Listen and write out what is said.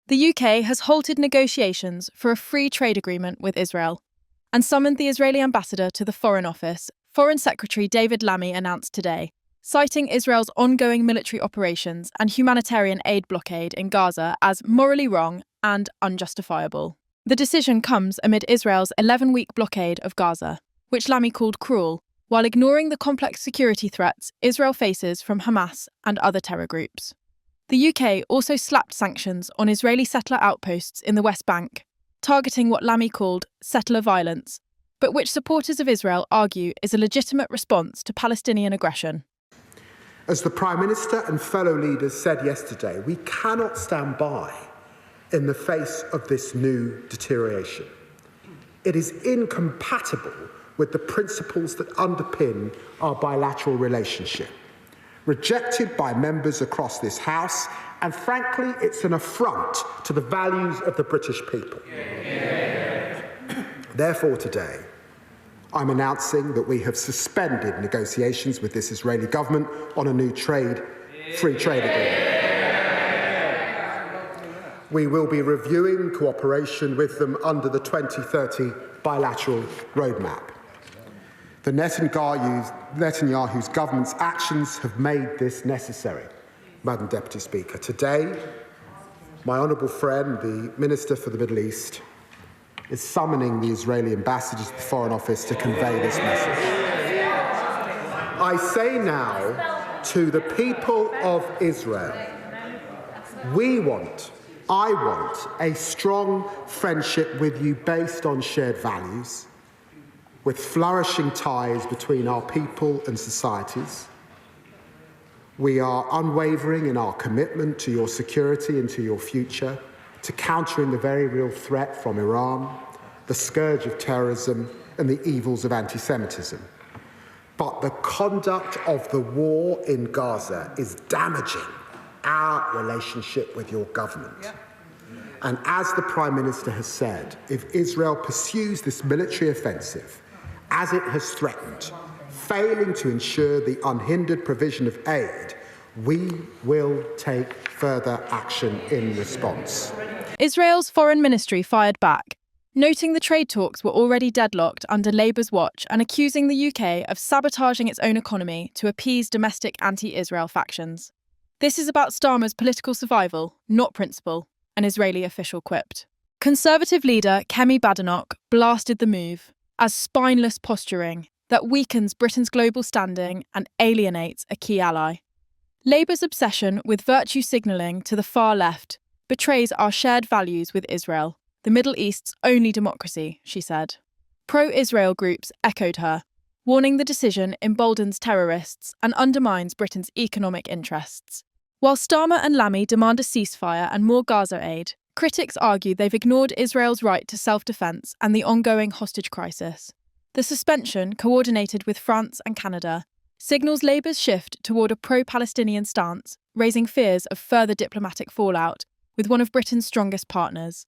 The UK has halted negotiations for a free trade agreement with Israel and summoned the Israeli ambassador to the Foreign Office, Foreign Secretary David Lammy announced today, citing Israel's ongoing military operations and humanitarian aid blockade in Gaza as morally wrong and unjustifiable. The decision comes amid Israel's 11-week blockade of Gaza, which Lammy called cruel, while ignoring the complex security threats Israel faces from Hamas and other terror groups. The UK also slapped sanctions on Israeli settler outposts in the West Bank, targeting what Lammy called settler violence, but which supporters of Israel argue is a legitimate response to Palestinian aggression. As the Prime Minister and fellow leaders said yesterday, we cannot stand by in the face of this new deterioration. It is incompatible with the principles that underpin our bilateral relationship, rejected by members across this House, and frankly, it's an affront to the values of the British people. Therefore, today, I'm announcing that we have suspended negotiations with this Israeli government on a new free trade agreement. We will be reviewing cooperation with them under the 2030 bilateral roadmap. The Netanyahu's government's actions have made this necessary, Madam Deputy Speaker. Today, my honourable friend, the Minister for the Middle East, is summoning the Israeli ambassador to the Foreign Office to convey this message. I say now to the people of Israel, I want a strong friendship with you based on shared values, with flourishing ties between our people and societies. We are unwavering in our commitment to your security and to your future, to countering the very real threat from Iran, the scourge of terrorism, and the evils of anti-Semitism. But the conduct of the war in Gaza is damaging our relationship with your government. And as the Prime Minister has said, if Israel pursues this military offensive, as it has threatened, failing to ensure the unhindered provision of aid, we will take further action in response. Israel's foreign ministry fired back, noting the trade talks were already deadlocked under Labour's watch and accusing the UK of sabotaging its own economy to appease domestic anti-Israel factions. This is about Starmer's political survival, not principle, an Israeli official quipped. Conservative leader Kemi Badenoch blasted the move as spineless posturing that weakens Britain's global standing and alienates a key ally. Labour's obsession with virtue signalling to the far left betrays our shared values with Israel, the Middle East's only democracy, she said. Pro-Israel groups echoed her, warning the decision emboldens terrorists and undermines Britain's economic interests. While Starmer and Lammy demand a ceasefire and more Gaza aid, critics argue they've ignored Israel's right to self-defence and the ongoing hostage crisis. The suspension, coordinated with France and Canada, signals Labour's shift toward a pro-Palestinian stance, raising fears of further diplomatic fallout with one of Britain's strongest partners.